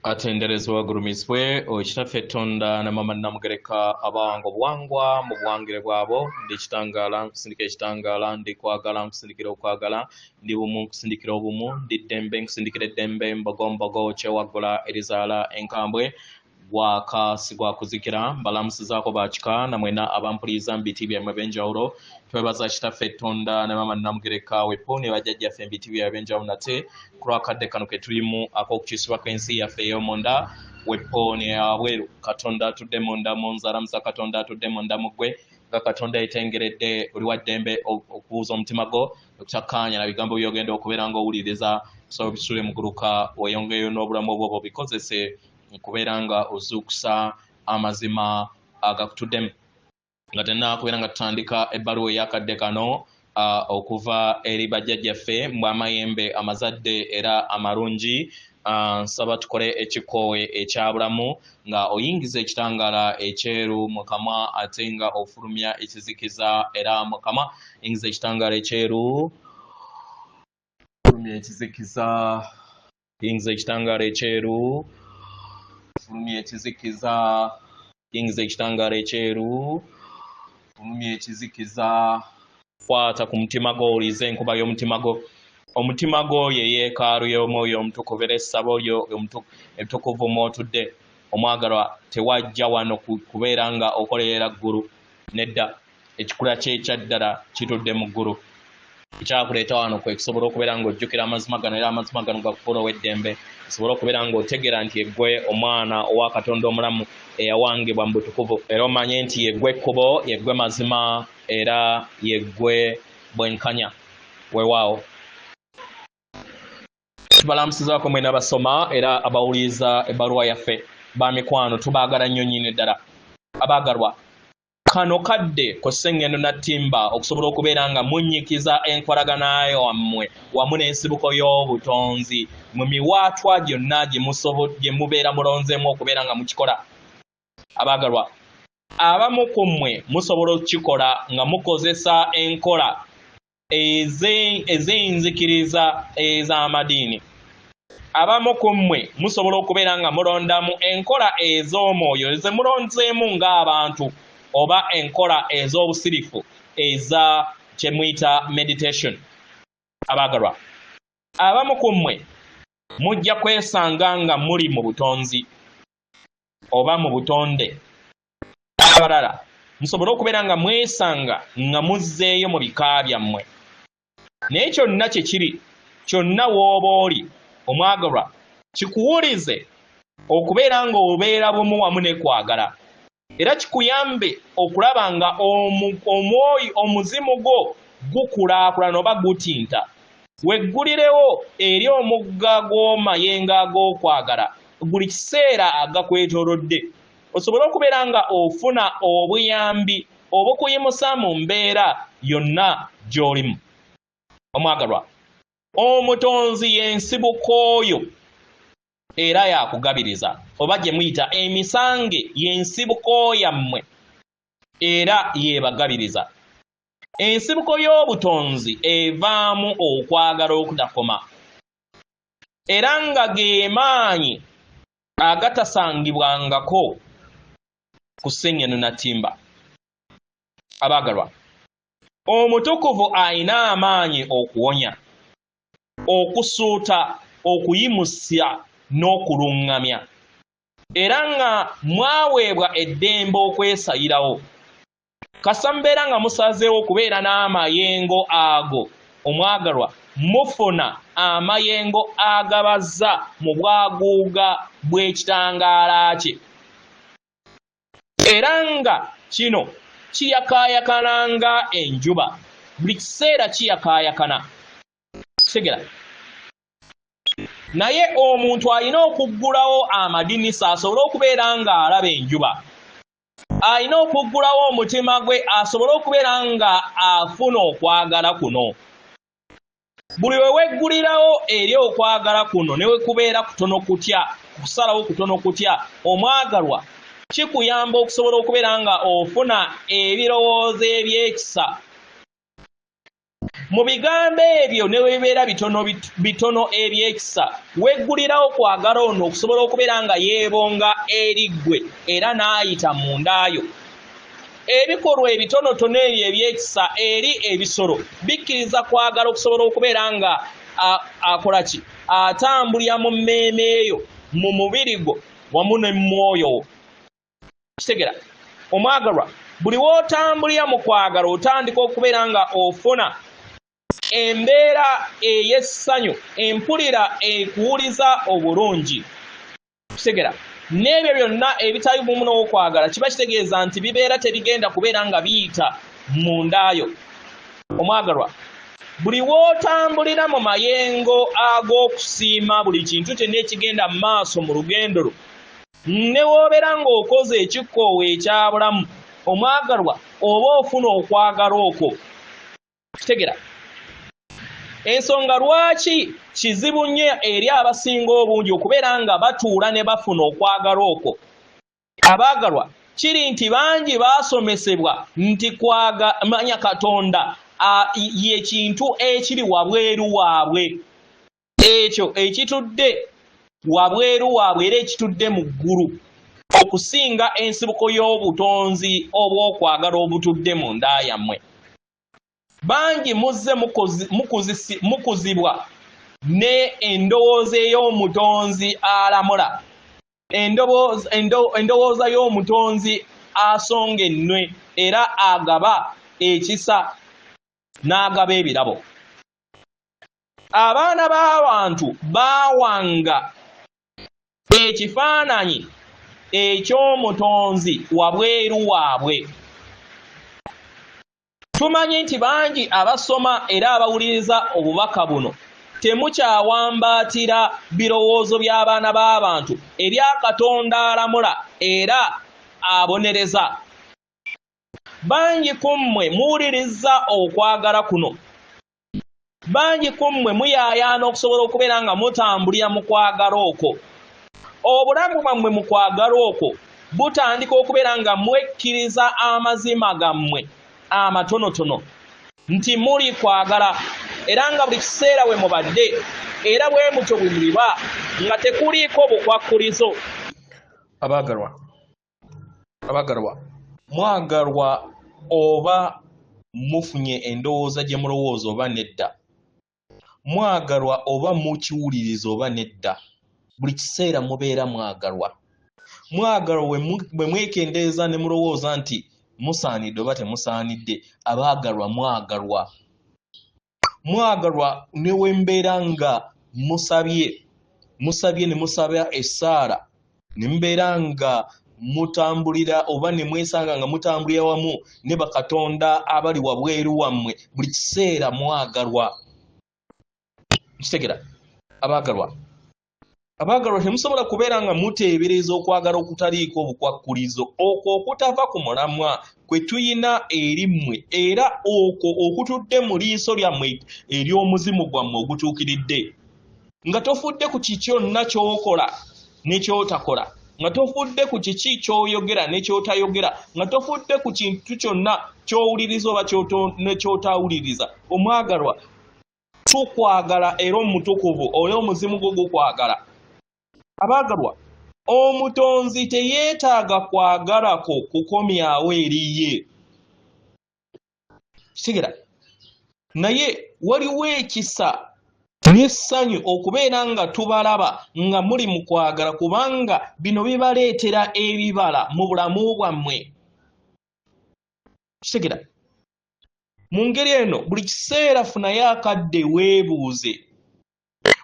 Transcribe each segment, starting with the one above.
atenderezebwa gulumisibwe Ekitaffe Tonda ne Mama Namugereka abango bwangwa mu buwangire bwabo ndi kitangaala nkusindikira ekitangaala ndi kwagala nkusindikira okwagala ndi bumu nkusindikira obumu ndi ddembe nkusindikira eddembe mbogombogo kyewaggula erizaala enkambwe gwaka sigwakuzikira mbalamusizaako bakika namwena abampuliriza mu biti byammwe eb'enjawulo twebaza Kitaffe Tonda ne Mama Namugereka wepo ne bajjajjaffe mu biti byabwe eb'enjawulo nate ku lwakadde kano ke tulimu ak'okukyusibwa kw'ensi yaffe ey'omunda wepo ne abweru Katonda atudde munda mu nzalamuza Katonda atudde munda mu ggwe nga Katonda yetengeredde oli wa ddembe okubuuza omutima gwo okutakkaanya na bigambo by'ogenda okubeera ng'owuliriza tusaba bisule muguluka weyongeyo n'obulamu obwo bikozese okubeera nga ozuukusa amazima agakutuddemu nga tenna kubeera nga tutandika ebbaluwa ey'akadde kano okuva eri bajjajjaffe mu amayembe amazadde era amalungi nsaba tukole ekikoowe ekyabulamu nga oyingiza ekitangaala ekyeru mu kamwa ate nga ofulumya ekizikiza era mu kamwa yingiza ekitangaala ekyeru fulumya ekizikiza yingiza ekitangaala ekyeru fulumya ekizikiza yingiza ekitangaala ekyeru fulumya ekizikiza kwata ku mutima gwo olize enkuba y'omutima gwo omutima gwo ye yeekaalu y'omwoyo omutukuvu era essabo lyo ebitukuvu mw'otudde omwagalwa tewajja wano kubeera nga okolerera ggulu nedda ekikula ky'ekyaddala kitudde mu ggulu ekyakuleeta wano kwe kusobola okubeera ng'ojjukira amazima gano era amazima gano gakufuula ow'eddembe osobola okubeera ng'otegeera nti yeggwe omwana owa Katonda omulamu eyawangibwa mu butukuvu era omanye nti yeggwe ekkubo yeggwe mazima era yeggwe bwenkanya weewaawo tubalamusizaako mwena abasoma era abawuliriza ebbaluwa yaffe bamikwano tubaagala nnyo nnyini ddala abaagalwa kano kadde ku sseŋŋendo nattimba okusobola okubeera nga munnyikiza enkolagana yammwe wamu n'ensibuko y'obutonzi mu miwaatwa gyonna gye mubeera mulonzeemu okubeera nga mukikola abaagalwa abamu ku mmwe musobola okukikola nga mukozesa enkola ez'enzikiriza ez'amadiini abamu ku mmwe musobola okubeera nga mulondamu enkola ez'omwoyo ze mulonzeemu ng'abantu oba enkola ez'obusirifu eza kye muyita meditation abaagalwa abamu ku mmwe mujja kwesanga nga muli mu butonzi oba mu butonde abalala musobola okubeera nga mwesanga nga muzzeeyo mu bika byammwe naye kyonna kye kiri kyonna w'oba oli omwagalwa kikuwulize okubeera ng'obeera bumu wamu n'ekwagala era kikuyambe okulaba nga omwoyo omuzimu gwo gukulaakulana oba gutinta weggulirewo eri omugga gw'omayengo ag'okwagala buli kiseera agakwetoolodde osobola okubeera nga ofuna obuyambi obukuyimusa mu mbeera yonna gy'olimu omwagalwa omutonzi y'ensibuko oyo era yakugabiriza oba gye muyita emisange y'ensibuko yammwe era yeebagabiriza ensibuko y'obutonzi evaamu okwagala okutakoma era nga ge maanyi agatasangibwangako ku sseŋŋendo nattimba abaagalwa omutukuvu alina amaanyi okuwonya okusuuta okuyimusa n'okuluŋŋamya era nga mwaweebwa eddembe okwesayirawo kasa mubeera nga musazeewo okubeera n'amayengo ago omwagalwa mufuna amayengo agabazza mu bwaguuga bw'ekitangaala kye era nga kino kiyakaayakana nga enjuba buli kiseera kiyakaayakana kitegera naye omuntu alina okuggulawo amadinisa asobole okubeera nga alaba enjuba alina okuggulawo omutima gwe asobole okubeera nga afuna okwagala kuno buli we weggulirawo eri okwagala kuno ne wekubeera kutono kutya kusalawo kutono kutya omwagalwa kikuyamba okusobola okubeera nga ofuna ebirowoozo ebyekisa mu bigambo ebyo ne webibeera bitono ebyekisa weggulirawo kwagala ono okusobola okubeera nga yeebonga eri ggwe era n'ayita mu ndaayo. Ebikolwa ebitonotono ebyo ebyekisa eri ebisolo bikkiriza kwagala okusobola okubeera nga akola ki atambulira mu mmeeme eyo mu mubiri gwo wamu ne mwoyo. Kitegera omwagalwa buli w'otambulira mu kwagala otandika okubeera nga ofuna embeera ey'essanyu empulira ekuwuliza obulungi. Kitegera n'ebyo byonna ebitali bumu n'okwagala kiba kitegeeza nti bibeera tebigenda kubeera nga biyita mu ndaayo. Omwagalwa buli w'otambulira mu mayengo ag'okusiima buli kintu kyonna ekigenda mu maaso mu lugendo lwo ne w'obeera ng'okoze ekikkoowa ekyabulamu omwagalwa oba ofuna okwagala okwo. Kitegera ensonga lwaki kizibu nnyo eri abasinga obungi okubeera nga batuula ne bafuna okwagala okwo. Abaagalwa kiri nti bangi baasomesebwa nti manya Katonda ye kintu ekiri wabweru waabwe, ekyo ekitudde wabweru waabwe era ekitudde mu ggulu okusinga ensibuko y'obutonzi obw'okwagala obutudde mu nda yammwe. Bangi muzze mukuzibwa ne endowooza ey'omutonzi alamula, endowooza y'omutonzi asonga ennwe era agaba ekisa n'agaba ebirabo. Abaana b'abantu baawanga ekifaananyi eky'omutonzi wabweru waabwe. Tumanyi nti bangi abasoma era abawuliriza obubaka buno temukyawambaatira birowoozo by'abaana b'abantu ebya Katonda alamula era abonereza. Bangi ku mmwe muwuliriza okwagala kuno, bangi ku mmwe muyaayaana okusobola okubeera nga mutambulira mu kwagala okwo. Obulamu bwammwe mu kwagala okwo butandika okubeera nga mwekkiriza amazima gammwe amatonotono nti muli kwagala era nga buli kiseera we mubadde era bwe mutyo bwe muliba nga tekuliiko bukwakkulizo. Abaagalwa mwagalwa oba mufunye endowooza gye mulowooza oba nedda, mwagalwa oba mukiwuliriza oba nedda, buli kiseera mubeera mwagalwa. Mwagalwa bwe mwekendeeza ne mulowooza nti musaanidde oba temusaanidde, abaagalwa mwagalwa ne wembeera nga musabye ne musaba essaala ne mbeera nga mutambulira oba ne mwesanga nga mutambulira wamu ne bakatonda abali wabweru wammwe, buli kiseera mwagalwa. Kitegera abaagalwa temusobola kubeera nga muteebereza okwagala okutaliiko obukwakkulizo okwo okutava ku mulamwa kwe tuyina eri mmwe era okwo okutudde mu liiso lyammwe ery'omuzimu gwammwe ogutuukiridde, nga tofudde ku kikyonna ky'okola ne ky'otakola, nga tofudde ku kiki ky'oyogera ne ky'otayogera, nga tofudde ku kintu kyonna ky'owuliriza oba ne ky'otawuliriza. Omwagalwa tukwagala era omutukuvu oyo omuzimu gwo gukwagala. Abaagalwa omutonzi teyeetaaga kwagalako kukomyawo eriye. Kitegera naye waliwo ekisa n'essanyu okubeera nga tubalaba nga muli mu kwagala kubanga bino bibaleetera ebibala mu bulamu bwammwe. Kitegera mu ngeri eno buli kiseera funayo akadde weebuuze,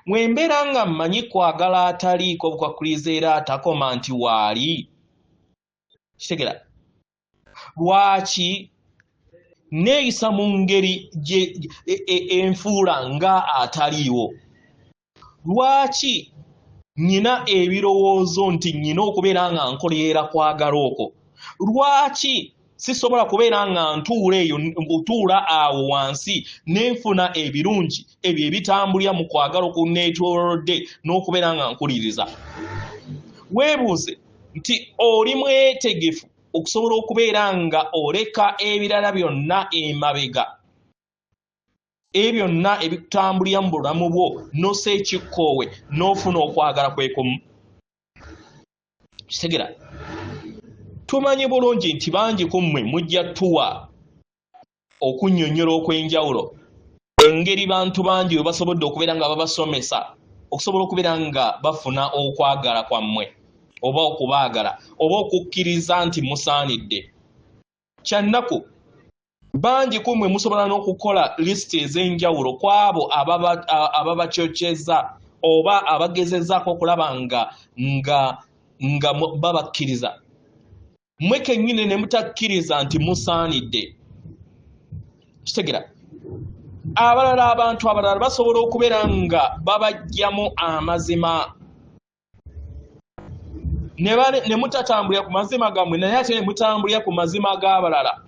mwembeera nga mmanyi kwagala ataliiko bukwakkulizo era atakoma nti waali. Kitegera lwaki neeyisa mu ngeri enfuula nga ataliiwo? Lwaki nnyina ebirowoozo nti nnyina okubeera nga nkoleera kwagala okwo? Lwaki sisobola kubeera nga ntuula awo wansi nenfuna ebirungi ebyo ebitambulira mu kwagala okunneetoolodde n'okubeera nga nkuliriza? Weebuuze nti oli mwetegefu okusobola okubeera nga oleka ebirala byonna emabega ebyo byonna ebikutambulira mu bulamu bwo n'ossa ekikkoowe n'ofuna okwagala kwekumu. Kitegera tumanyi bulungi nti bangi ku mmwe mujja tuwa okunnyonnyola okw'enjawulo engeri bantu bangi bwe basobodde okubeera nga babasomesa okusobola okubeera nga bafuna okwagala kwammwe oba okubaagala oba okukkiriza nti musaanidde. Kyannaku bangi ku mmwe musobola n'okukola lisiti ez'enjawulo ku abo ababacokyeza oba abagezezzaako okulaba nga babakkiriza. Mmwe kennyini ne mutakkiriza nti musaanidde. Kitegera abalala abantu abalala basobola okubeera nga babajjamu amazima ne mutatambulira ku mazima gammwe naye ate ne mutambulira ku mazima g'abalala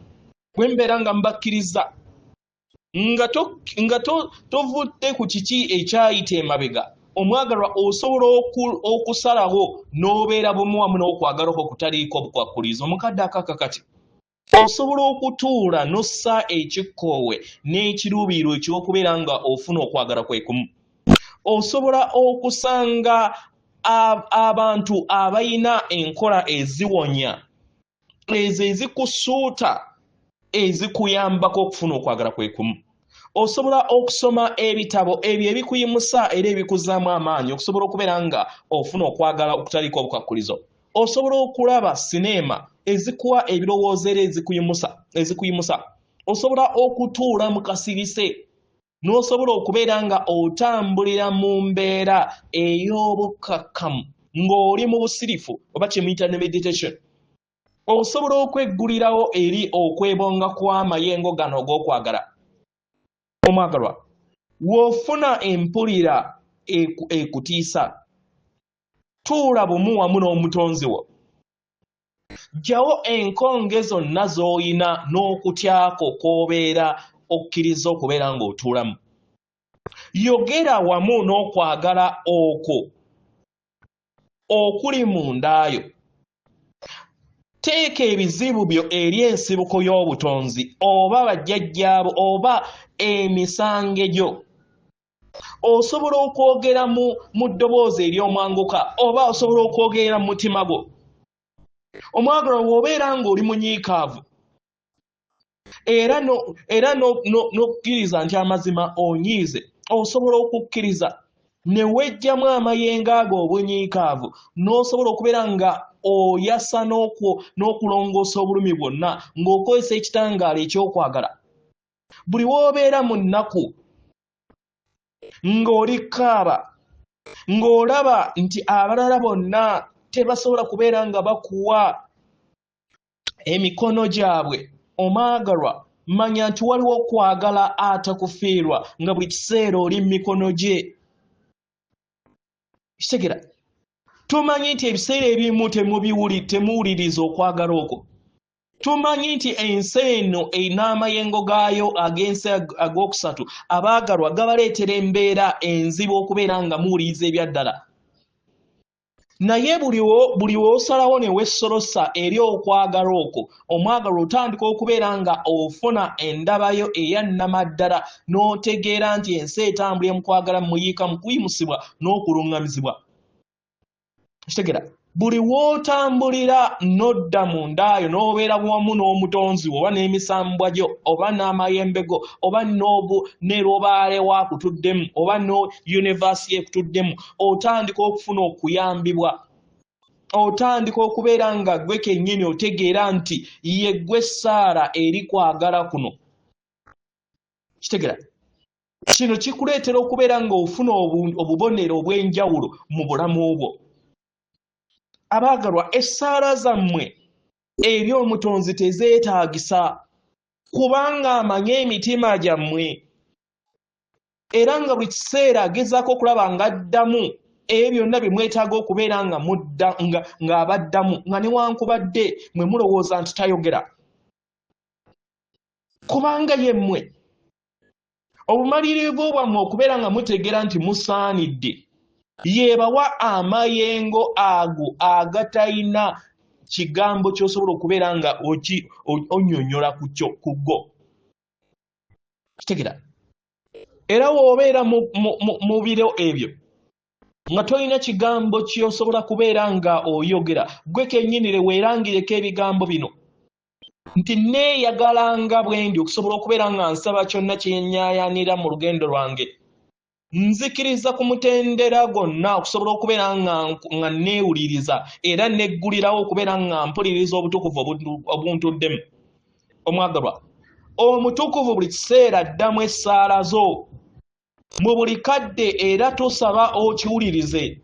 bwe mbeera nga mubakkiriza nga tovudde ku kiki ekyayita emabega. Omwagalwa osobola okusalawo n'obeera bumu wamu n'okwagala okwo kutaliiko bukwakkulizo. Omukadde akakati osobola okutuula n'ossa ekikkoowe n'ekiruubiiro eky'okubeera nga ofuna okwagala kwekumu. Osobola okusanga abantu abalina enkola eziwonya ezo ezikusuuta ezikuyambako okufuna okwagala kwekumu. Osobola okusoma ebitabo ebyo ebikuyimusa era ebikuzaamu amaanyi okusobola okubeera nga ofuna okwagala okutaliiko obukwakkulizo. Osobola okulaba sineema ezikuwa ebirowoozo era ezikuyimusa. Osobola okutuula mu kasirise n'osobola okubeera nga otambulira mu mbeera ey'obukakkamu ng'oli mu busirifu oba kyemuyita ne meditation. Osobola okweggulirawo eri okwebonga kw'amayengo gano og'okwagala. Omwagalwa w'ofuna empulira ekutiisa tuula bumu wamu n'omutonzi wo. Ggyawo enkonge zonna z'oyina n'okutyako kw'obeera okkiriza okubeera ng'otuulamu. Yogera wamu n'okwagala okwo okuli mundaayo. Teeka ebizibu byo eri ensibuko y'obutonzi oba bajjajjaabo oba emisango gyo. Osobola okwogera mu ddoboozi ery'omwanguka oba osobola okwogera mu mutima gwo. Omwagalwa bw'obeera ng'oli munyiikaavu era n'okkiriza nti amazima onyiize, osobola okukkiriza ne wejjamu amayengo ago obunyiikaavu n'osobola okubeera nga oyasa n'okulongoosa obulumi bwonna ng'okozesa ekitangaala eky'okwagala. Buli w'obeera mu nnaku ng'oli kaaba ng'olaba nti abalala bonna tebasobola kubeera nga bakuwa emikono gyabwe, omwagalwa manya nti waliwo okwagala atakufiirwa nga buli kiseera oli mu mikono gye. Kitegera tumanyi nti ebiseera ebimu temuwuliriza okwagala okwo. Tumanyi nti ensi eno erina amayengo gaayo ag'ensi ag'okusatu abaagalwa gabaleetera embeera enzibu okubeera nga muwuliriza ebyaddala. Naye buli w'osalawo ne wessolosa eri okwagala okwo, omwagalwa otandika okubeera nga ofuna endabayo eya nnamaddala n'otegeera nti ensi etambulira mu kwagala muyiika mu kuyimusibwa n'okuluŋŋamizibwa. Kitegera buli w'otambulira n'odda mu ndaayo n'obeera wamu n'omutonzi wo oba n'emisambwa gyo oba n'amayembe go oba ne Robaale wakutuddemu oba no yunivasiti ekutuddemu, otandika okufuna okuyambibwa. Otandika okubeera nga ggwe kennyini otegeera nti ye ggwe Saara eri kwagala kuno. Kitegera kino kikuleetera okubeera nga ofuna obubonero obw'enjawulo mu bulamu bwo. Abaagalwa essaala zammwe eri omutonzi tezeetaagisa kubanga amanye emitima gyammwe era nga buli kiseera agezaako okulaba ng'addamu ebyo byonna bye mwetaaga okubeera ng'abaddamu nga newankubadde mwe mulowooza nti tayogera. Kubanga yemmwe obumalirivu bwammwe okubeera nga mutegeera nti musaanidde yeebawa amayengo ago agatalina kigambo ky'osobola okubeera nga onnyonnyola ku go. Kitegera era w'obeera mu biro ebyo nga tolina kigambo ky'osobola kubeera nga oyogera, gwe kennyini weerangireko ebigambo bino nti neeyagalanga bwendi okusobola okubeera nga nsaba kyonna kyennyaayaanira mu lugendo lwange. Nzikiriza ku mutendera gonna okusobola okubeera nga neewuliriza era neggulirawo okubeera nga mpuliriza obutukuvu obuntuddemu. Omwagalwa, omutukuvu buli kiseera addamu essaala zo mu buli kadde era tosaba okiwulirize.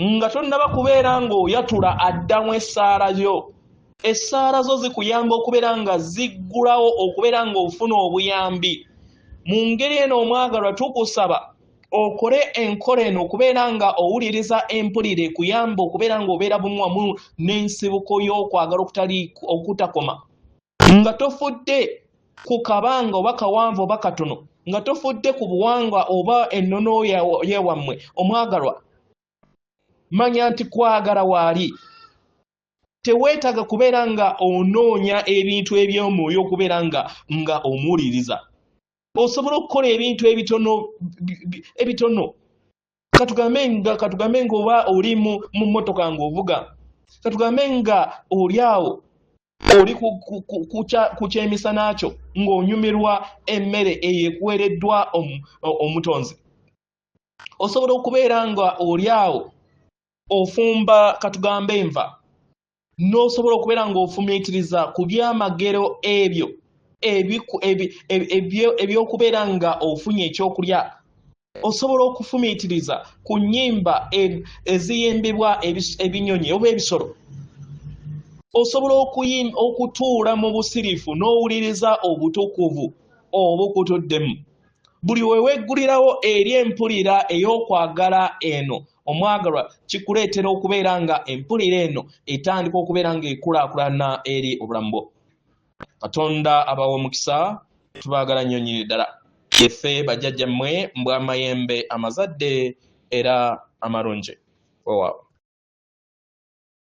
Nga tonnaba kubeera ng'oyatula addamu essaala yo. Essaala zo zikuyamba okubeera nga ziggulawo okubeera ng'ofuna obuyambi. Mu ngeri eno omwagalwa tukusaba okole enkola eno okubeera nga owuliriza empulire ekuyamba okubeera ng'obeera bumu wamu n'ensibuko y'okwagala okutakoma. Nga tofudde ku kabanga oba kawanvu oba katono, nga tofudde ku buwangwa oba ennono yewammwe. Omwagalwa, manya nti kwagala waali. Teweetaga kubeera nga onoonya ebintu eby'omwoyo okubeera nga omuwuliriza. Osobola okukola ebintu ebitono. Katugambe nga oba oli mu mmotoka ng'ovuga. Katugambe nga oli awo oli ku kyemisana kyo ng'onyumirwa emmere eyeekuweereddwa omutonzi. Osobola okubeera nga oli awo ofumba katugambe enva, n'osobola okubeera ng'ofumiitiriza ku byamagero ebyo ebyokubeera nga ofunye ekyokulya. Osobola okufumiitiriza ku nnyimba eziyimbibwa ebinyonyi oba ebisolo. Osobola okutuula mu busirifu n'owuliriza obutukuvu obukutuddemu. Buli weweggulirawo eri empulira ey'okwagala eno, omwagalwa, kikuleetera okubeera nga empulira eno etandika okubeera ng'ekulaakulana eri obulamu bwo. Katonda abawa omukisa, tubaagala nnyo nnyini ddala. Ffe bajjajjammwe mbw'amayembe amazadde era amalungi. Weewaawo.